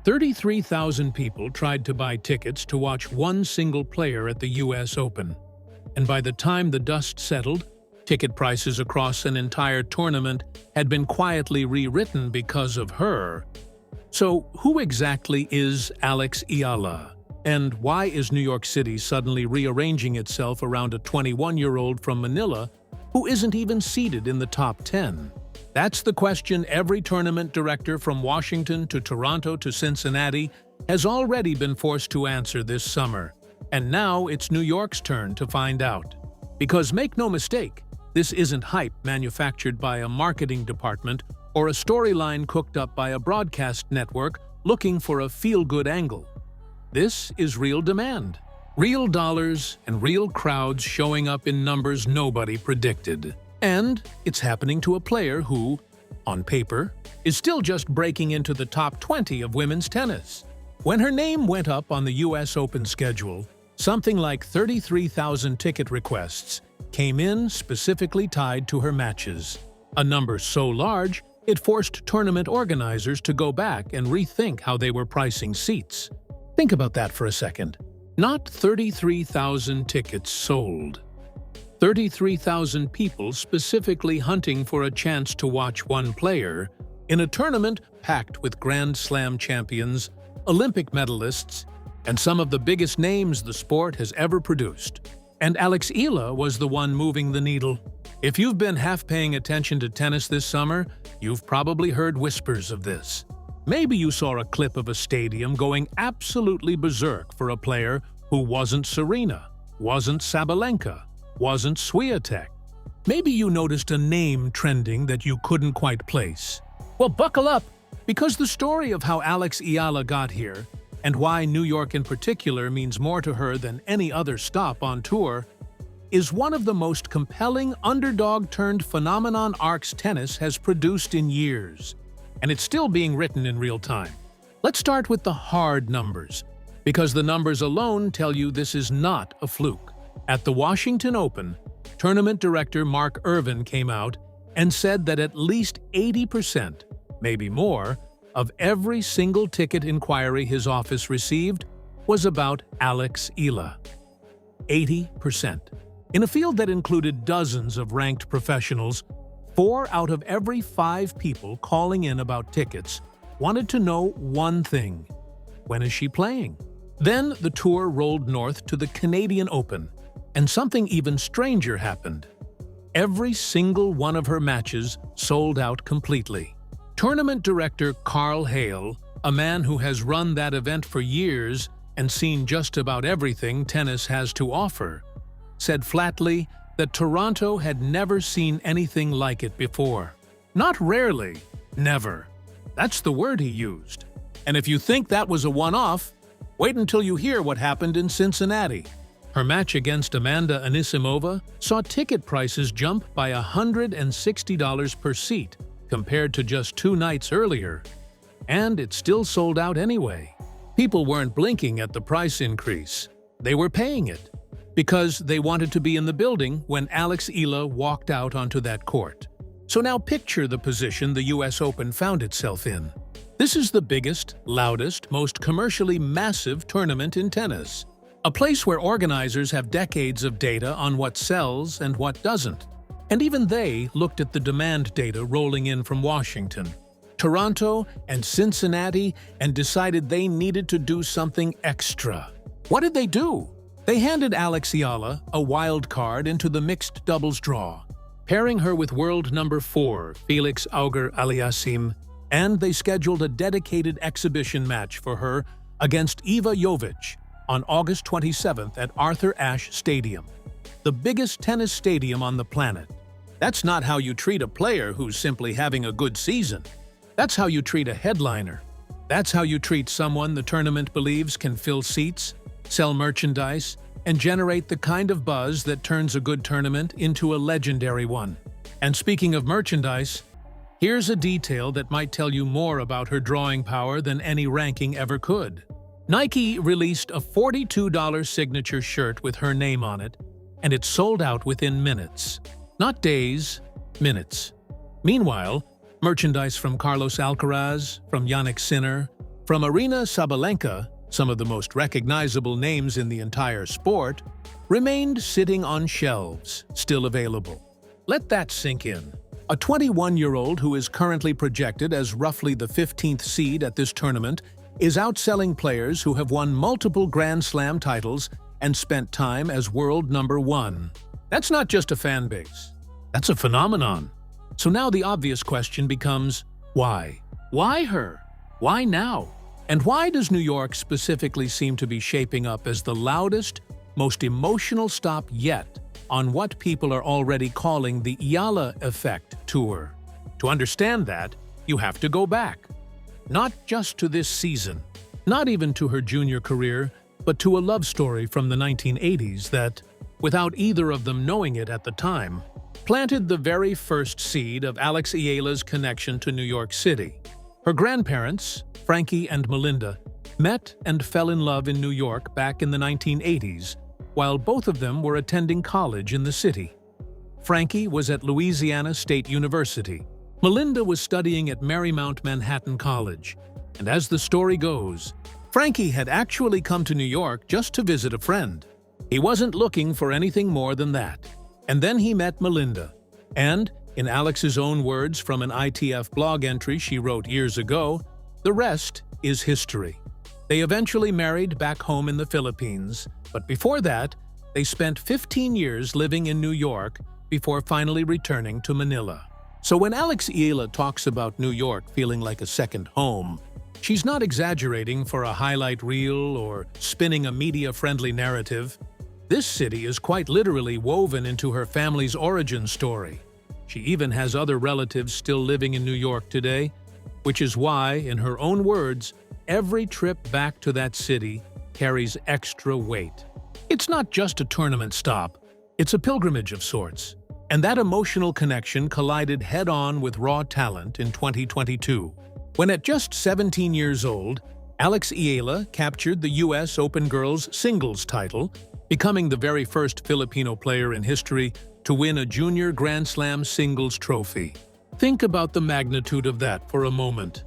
33,000 people tried to buy tickets to watch one single player at the US Open. And by the time the dust settled, ticket prices across an entire tournament had been quietly rewritten because of her. So who exactly is Alex Eala? And why is New York City suddenly rearranging itself around a 21-year-old from Manila who isn't even seated in the top 10? That's the question every tournament director from Washington to Toronto to Cincinnati has already been forced to answer this summer. And now it's New York's turn to find out. Because make no mistake, this isn't hype manufactured by a marketing department or a storyline cooked up by a broadcast network looking for a feel-good angle. This is real demand. Real dollars and real crowds showing up in numbers nobody predicted. And it's happening to a player who, on paper, is still just breaking into the top 20 of women's tennis. When her name went up on the US Open schedule, something like 33,000 ticket requests came in specifically tied to her matches. A number so large, it forced tournament organizers to go back and rethink how they were pricing seats. Think about that for a second. Not 33,000 tickets sold. 33,000 people specifically hunting for a chance to watch one player in a tournament packed with Grand Slam champions, Olympic medalists, and some of the biggest names the sport has ever produced. And Alex Eala was the one moving the needle. If you've been half paying attention to tennis this summer, you've probably heard whispers of this. Maybe you saw a clip of a stadium going absolutely berserk for a player who wasn't Serena, wasn't Sabalenka, wasn't Swiatek. Maybe you noticed a name trending that you couldn't quite place. Well, buckle up, because the story of how Alex Eala got here and why New York in particular means more to her than any other stop on tour is one of the most compelling underdog-turned-phenomenon arcs tennis has produced in years. And it's still being written in real time. Let's start with the hard numbers, because the numbers alone tell you this is not a fluke. At the Washington Open, tournament director Mark Irvin came out and said that at least 80%, maybe more, of every single ticket inquiry his office received was about Alex Eala. 80%. In a field that included dozens of ranked professionals, 4 out of every 5 people calling in about tickets wanted to know one thing: when is she playing? Then the tour rolled north to the Canadian Open, and something even stranger happened. Every single one of her matches sold out completely. Tournament director Carl Hale, a man who has run that event for years and seen just about everything tennis has to offer, said flatly that Toronto had never seen anything like it before. Not rarely, never. That's the word he used. And if you think that was a one-off, wait until you hear what happened in Cincinnati. Her match against Amanda Anisimova saw ticket prices jump by $160 per seat compared to just 2 nights earlier. And it still sold out anyway. People weren't blinking at the price increase. They were paying it, because they wanted to be in the building when Alex Eala walked out onto that court. So now picture the position the US Open found itself in. This is the biggest, loudest, most commercially massive tournament in tennis. A place where organizers have decades of data on what sells and what doesn't. And even they looked at the demand data rolling in from Washington, Toronto, and Cincinnati and decided they needed to do something extra. What did they do? They handed Alex Eala a wild card into the mixed doubles draw, pairing her with world number 4, Felix Auger-Aliassime, and they scheduled a dedicated exhibition match for her against Iva Jovic on August 27th at Arthur Ashe Stadium, the biggest tennis stadium on the planet. That's not how you treat a player who's simply having a good season. That's how you treat a headliner. That's how you treat someone the tournament believes can fill seats, sell merchandise, and generate the kind of buzz that turns a good tournament into a legendary one. And speaking of merchandise, here's a detail that might tell you more about her drawing power than any ranking ever could. Nike released a $42 signature shirt with her name on it, and it sold out within minutes. Not days, minutes. Meanwhile, merchandise from Carlos Alcaraz, from Jannik Sinner, From Arina Sabalenka, some of the most recognizable names in the entire sport, remained sitting on shelves, still available. Let that sink in. A 21-year-old who is currently projected as roughly the 15th seed at this tournament is outselling players who have won multiple Grand Slam titles and spent time as world number 1. That's not just a fan base. That's a phenomenon. So now the obvious question becomes, why? Why her? Why now? And why does New York specifically seem to be shaping up as the loudest, most emotional stop yet on what people are already calling the Eala Effect Tour? To understand that, you have to go back. Not just to this season, not even to her junior career, but to a love story from the 1980s that, without either of them knowing it at the time, planted the very first seed of Alex Eala's connection to New York City. Her grandparents, Frankie and Melinda, met and fell in love in New York back in the 1980s, while both of them were attending college in the city. Frankie was at Louisiana State University. Melinda was studying at Marymount Manhattan College, and as the story goes, Frankie had actually come to New York just to visit a friend. He wasn't looking for anything more than that. And then he met Melinda, and, in Alex's own words from an ITF blog entry she wrote years ago, the rest is history. They eventually married back home in the Philippines, but before that, they spent 15 years living in New York before finally returning to Manila. So when Alex Eala talks about New York feeling like a second home, she's not exaggerating for a highlight reel or spinning a media-friendly narrative. This city is quite literally woven into her family's origin story. She even has other relatives still living in New York today, which is why, in her own words, every trip back to that city carries extra weight. It's not just a tournament stop, it's a pilgrimage of sorts. And that emotional connection collided head-on with raw talent in 2022, when at just 17 years old, Alex Eala captured the U.S. Open Girls Singles title, becoming the very first Filipino player in history to win a junior Grand Slam singles trophy. Think about the magnitude of that for a moment.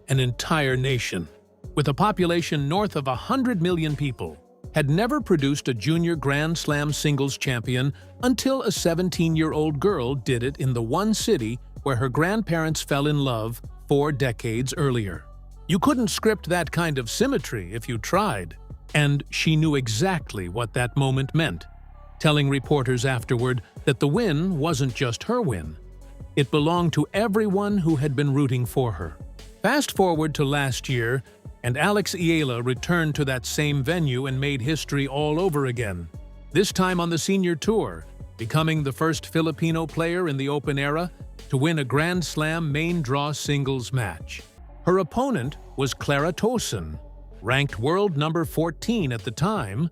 An entire nation, with a population north of 100 million people, had never produced a junior Grand Slam singles champion until a 17-year-old girl did it in the one city where her grandparents fell in love 4 decades earlier. You couldn't script that kind of symmetry if you tried, and she knew exactly what that moment meant, telling reporters afterward that the win wasn't just her win. It belonged to everyone who had been rooting for her. Fast forward to last year, and Alex Eala returned to that same venue and made history all over again, this time on the senior tour, becoming the first Filipino player in the Open era to win a Grand Slam main draw singles match. Her opponent was Clara Towson, ranked world number 14 at the time,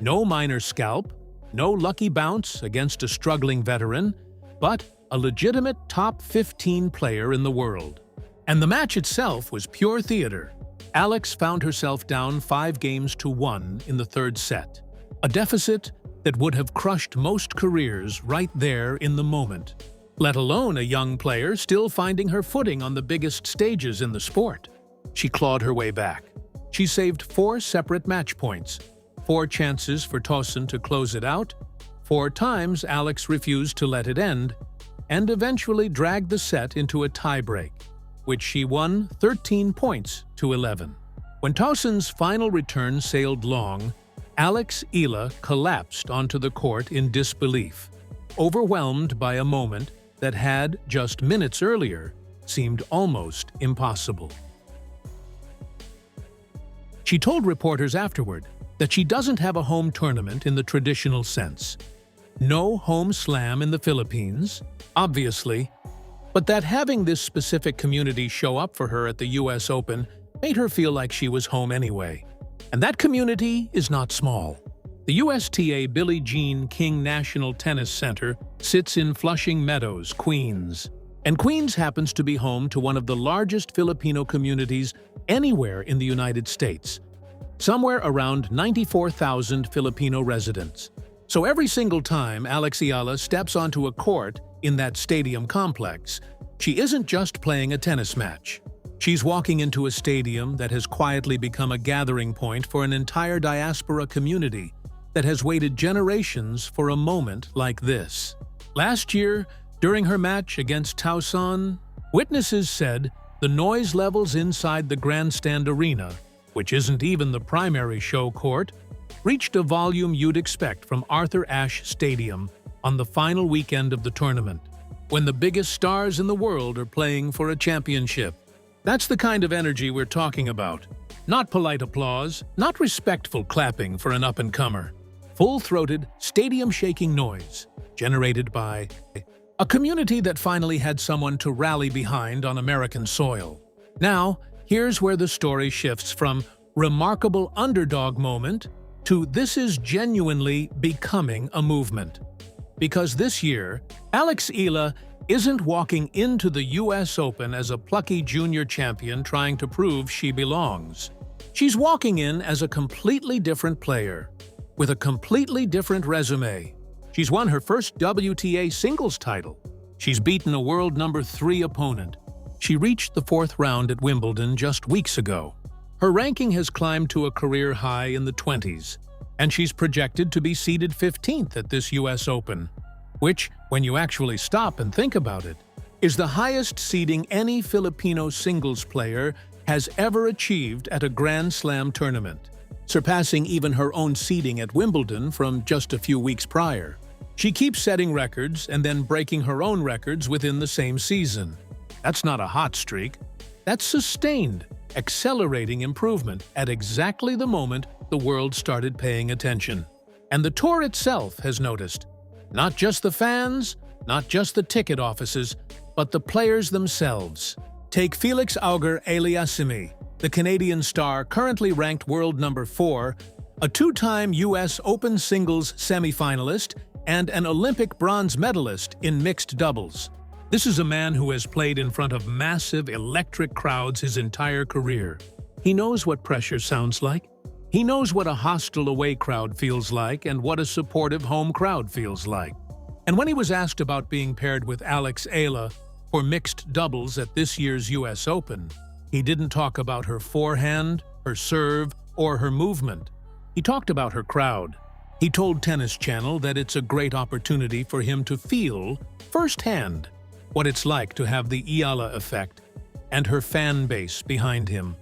no minor scalp, no lucky bounce against a struggling veteran, but a legitimate top 15 player in the world. And the match itself was pure theater. Alex found herself down 5-1 in the third set, a deficit that would have crushed most careers right there in the moment, let alone a young player still finding her footing on the biggest stages in the sport. She clawed her way back. She saved 4 separate match points, 4 chances for Towson to close it out, 4 times Alex refused to let it end, and eventually dragged the set into a tiebreak, which she won 13 points to 11. When Towson's final return sailed long, Alex Eala collapsed onto the court in disbelief, overwhelmed by a moment that had, just minutes earlier, seemed almost impossible. She told reporters afterward that she doesn't have a home tournament in the traditional sense. No home slam in the Philippines, obviously, but that having this specific community show up for her at the US Open made her feel like she was home anyway. And that community is not small. The USTA Billie Jean King National Tennis Center sits in Flushing Meadows, Queens. And Queens happens to be home to one of the largest Filipino communities anywhere in the United States, somewhere around 94,000 Filipino residents. So every single time Alex Eala steps onto a court in that stadium complex, she isn't just playing a tennis match. She's walking into a stadium that has quietly become a gathering point for an entire diaspora community that has waited generations for a moment like this. Last year, during her match against Towson, witnesses said the noise levels inside the grandstand arena, which isn't even the primary show court, reached a volume you'd expect from Arthur Ashe Stadium on the final weekend of the tournament, when the biggest stars in the world are playing for a championship. That's the kind of energy we're talking about. Not polite applause, not respectful clapping for an up-and-comer. Full-throated, stadium-shaking noise, generated by a community that finally had someone to rally behind on American soil. Now, here's where the story shifts from remarkable underdog moment to this is genuinely becoming a movement. Because this year, Alex Eala isn't walking into the US Open as a plucky junior champion trying to prove she belongs. She's walking in as a completely different player, with a completely different resume. She's won her first WTA singles title. She's beaten a world number 3 opponent. She reached the 4th round at Wimbledon just weeks ago. Her ranking has climbed to a career high in the 20s, and she's projected to be seeded 15th at this US Open, which, when you actually stop and think about it, is the highest seeding any Filipino singles player has ever achieved at a Grand Slam tournament, surpassing even her own seeding at Wimbledon from just a few weeks prior. She keeps setting records and then breaking her own records within the same season. That's not a hot streak. That's sustained, accelerating improvement at exactly the moment the world started paying attention. And the tour itself has noticed. Not just the fans, not just the ticket offices, but the players themselves. Take Felix Auger-Aliassime, the Canadian star currently ranked world number 4, a 2-time US Open singles semifinalist, and an Olympic bronze medalist in mixed doubles. This is a man who has played in front of massive, electric crowds his entire career. He knows what pressure sounds like. He knows what a hostile away crowd feels like and what a supportive home crowd feels like. And when he was asked about being paired with Alex Eala for mixed doubles at this year's US Open, he didn't talk about her forehand, her serve, or her movement. He talked about her crowd. He told Tennis Channel that it's a great opportunity for him to feel, firsthand, what it's like to have the Eala effect and her fan base behind him.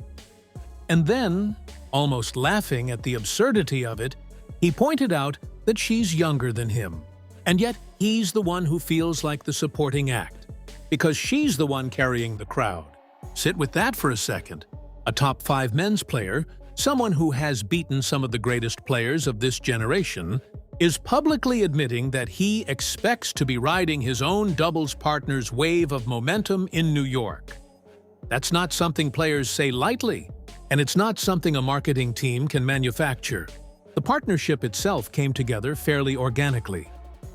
And then, almost laughing at the absurdity of it, he pointed out that she's younger than him. And yet, he's the one who feels like the supporting act, because she's the one carrying the crowd. Sit with that for a second. A top 5 men's player, someone who has beaten some of the greatest players of this generation, is publicly admitting that he expects to be riding his own doubles partner's wave of momentum in New York. That's not something players say lightly, and it's not something a marketing team can manufacture. The partnership itself came together fairly organically.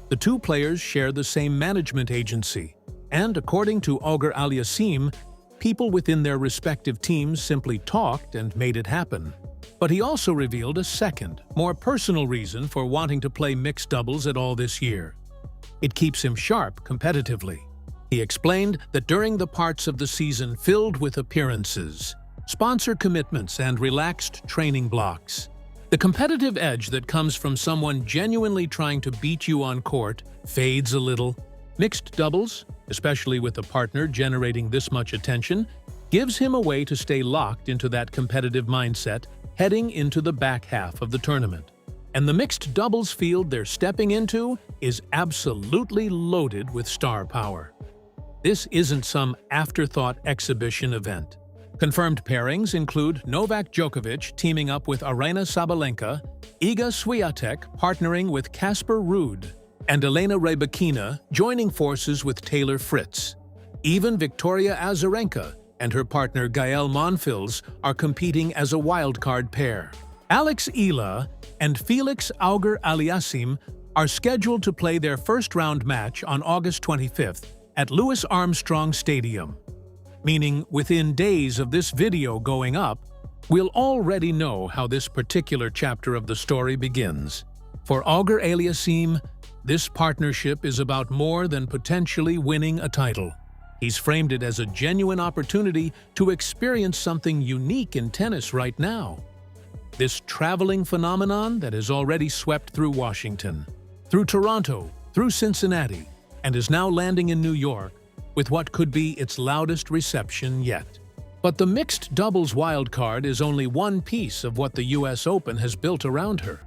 The two players share the same management agency, and according to Auger-Aliassime, people within their respective teams simply talked and made it happen. But he also revealed a second, more personal reason for wanting to play mixed doubles at all this year. It keeps him sharp competitively. He explained that during the parts of the season filled with appearances, sponsor commitments, and relaxed training blocks, the competitive edge that comes from someone genuinely trying to beat you on court fades a little. Mixed doubles, especially with a partner generating this much attention, gives him a way to stay locked into that competitive mindset heading into the back half of the tournament. And the mixed doubles field they're stepping into is absolutely loaded with star power. This isn't some afterthought exhibition event. Confirmed pairings include Novak Djokovic teaming up with Aryna Sabalenka, Iga Swiatek partnering with Casper Ruud, and Elena Rybakina joining forces with Taylor Fritz. Even Victoria Azarenka and her partner Gael Monfils are competing as a wildcard pair. Alex Eala and Felix Auger-Aliassime are scheduled to play their first-round match on August 25th at Louis Armstrong Stadium, meaning within days of this video going up, we'll already know how this particular chapter of the story begins. For Auger-Aliassime, this partnership is about more than potentially winning a title. He's framed it as a genuine opportunity to experience something unique in tennis right now. This traveling phenomenon that has already swept through Washington, through Toronto, through Cincinnati, and is now landing in New York with what could be its loudest reception yet. But the mixed doubles wildcard is only one piece of what the US Open has built around her.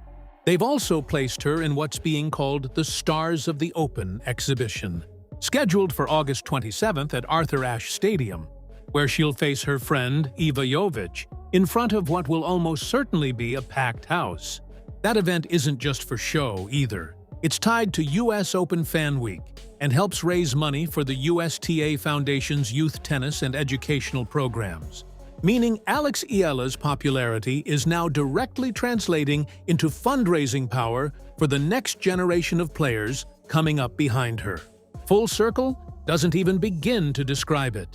They've also placed her in what's being called the Stars of the Open exhibition, scheduled for August 27th at Arthur Ashe Stadium, where she'll face her friend Iva Jovic in front of what will almost certainly be a packed house. That event isn't just for show either. It's tied to US Open Fan Week and helps raise money for the USTA Foundation's youth tennis and educational programs, meaning Alex Eala's popularity is now directly translating into fundraising power for the next generation of players coming up behind her. Full circle doesn't even begin to describe it.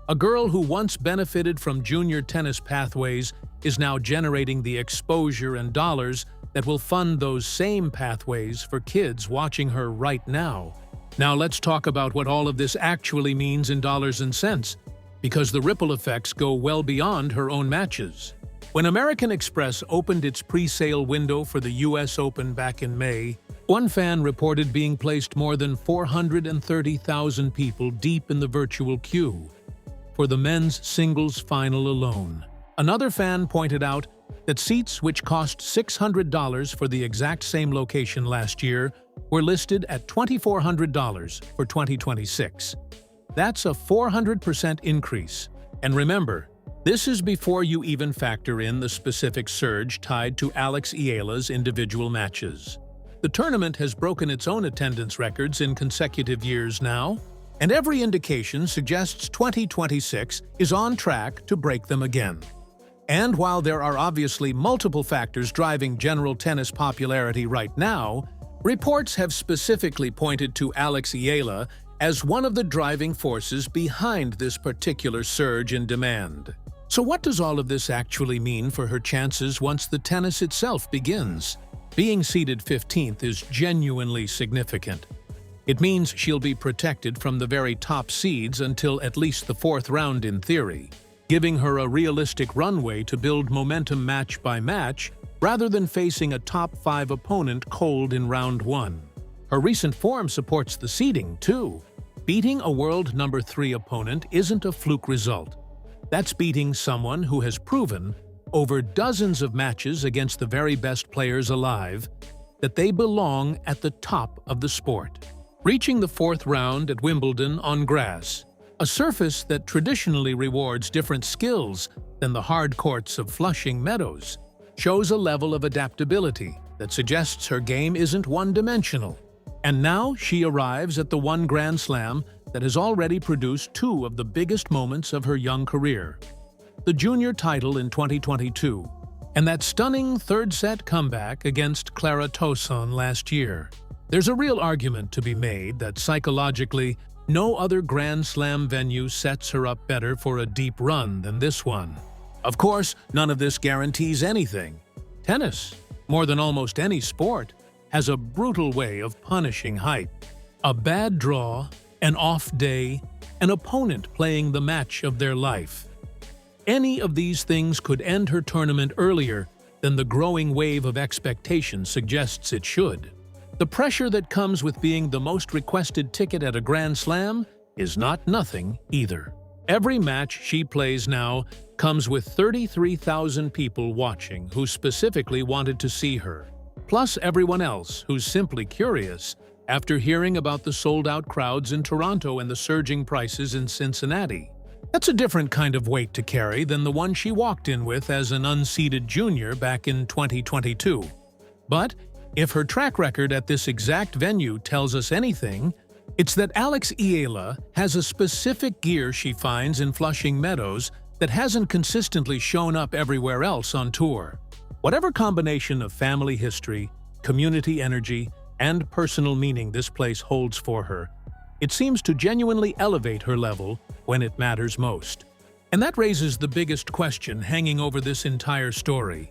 A girl who once benefited from junior tennis pathways is now generating the exposure and dollars that will fund those same pathways for kids watching her right now. Now let's talk about what all of this actually means in dollars and cents, because the ripple effects go well beyond her own matches. When American Express opened its pre-sale window for the US Open back in May, one fan reported being placed more than 430,000 people deep in the virtual queue for the men's singles final alone. Another fan pointed out that seats which cost $600 for the exact same location last year were listed at $2,400 for 2026. That's a 400% increase. And remember, this is before you even factor in the specific surge tied to Alex Eala's individual matches. The tournament has broken its own attendance records in consecutive years now, and every indication suggests 2026 is on track to break them again. And while there are obviously multiple factors driving general tennis popularity right now, reports have specifically pointed to Alex Eala as one of the driving forces behind this particular surge in demand. So what does all of this actually mean for her chances once the tennis itself begins? Being seeded 15th is genuinely significant. It means she'll be protected from the very top seeds until at least the fourth round in theory, giving her a realistic runway to build momentum match by match rather than facing a top 5 opponent cold in round 1. Her recent form supports the seeding, too. Beating a world number 3 opponent isn't a fluke result. That's beating someone who has proven, over dozens of matches against the very best players alive, that they belong at the top of the sport. Reaching the fourth round at Wimbledon on grass, a surface that traditionally rewards different skills than the hard courts of Flushing Meadows, shows a level of adaptability that suggests her game isn't one-dimensional. And now she arrives at the one Grand Slam that has already produced 2 of the biggest moments of her young career: the junior title in 2022 and that stunning third-set comeback against Clara Tauson last year. There's a real argument to be made that psychologically, no other Grand Slam venue sets her up better for a deep run than this one. Of course, none of this guarantees anything. Tennis, more than almost any sport, has a brutal way of punishing hype. A bad draw, an off day, an opponent playing the match of their life. Any of these things could end her tournament earlier than the growing wave of expectation suggests it should. The pressure that comes with being the most requested ticket at a Grand Slam is not nothing either. Every match she plays now comes with 33,000 people watching who specifically wanted to see her, plus everyone else who's simply curious after hearing about the sold-out crowds in Toronto and the surging prices in Cincinnati. That's a different kind of weight to carry than the one she walked in with as an unseeded junior back in 2022. But if her track record at this exact venue tells us anything, it's that Alex Eala has a specific gear she finds in Flushing Meadows that hasn't consistently shown up everywhere else on tour. Whatever combination of family history, community energy, and personal meaning this place holds for her, it seems to genuinely elevate her level when it matters most. And that raises the biggest question hanging over this entire story.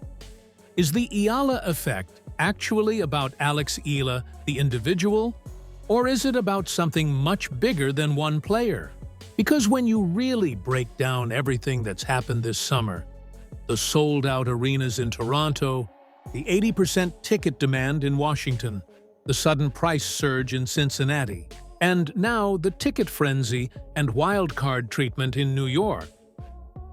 Is the Eala effect actually about Alex Eala, the individual, or is it about something much bigger than one player? Because when you really break down everything that's happened this summer, the sold-out arenas in Toronto, the 80% ticket demand in Washington, the sudden price surge in Cincinnati, and now the ticket frenzy and wildcard treatment in New York,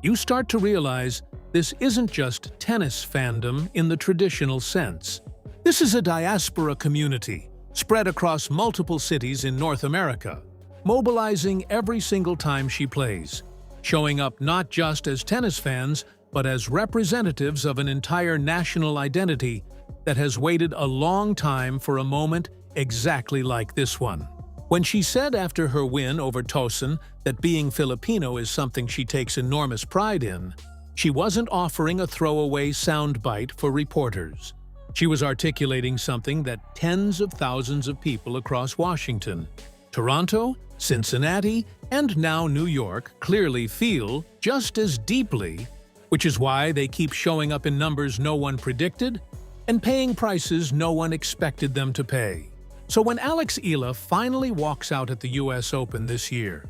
you start to realize this isn't just tennis fandom in the traditional sense. This is a diaspora community spread across multiple cities in North America, mobilizing every single time she plays, showing up not just as tennis fans, but as representatives of an entire national identity that has waited a long time for a moment exactly like this one. When she said after her win over Tosin that being Filipino is something she takes enormous pride in, she wasn't offering a throwaway soundbite for reporters. She was articulating something that tens of thousands of people across Washington, Toronto, Cincinnati, and now New York clearly feel just as deeply, which is why they keep showing up in numbers no one predicted and paying prices no one expected them to pay. So when Alex Eala finally walks out at the US Open this year,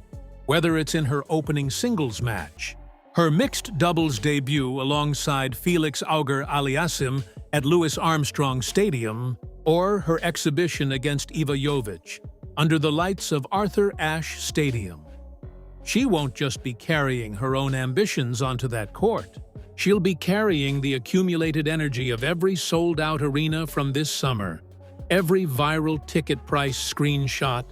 whether it's in her opening singles match, her mixed doubles debut alongside Felix Auger-Aliassime at Louis Armstrong Stadium, or her exhibition against Iva Jovic under the lights of Arthur Ashe Stadium, she won't just be carrying her own ambitions onto that court. She'll be carrying the accumulated energy of every sold-out arena from this summer, every viral ticket price screenshot,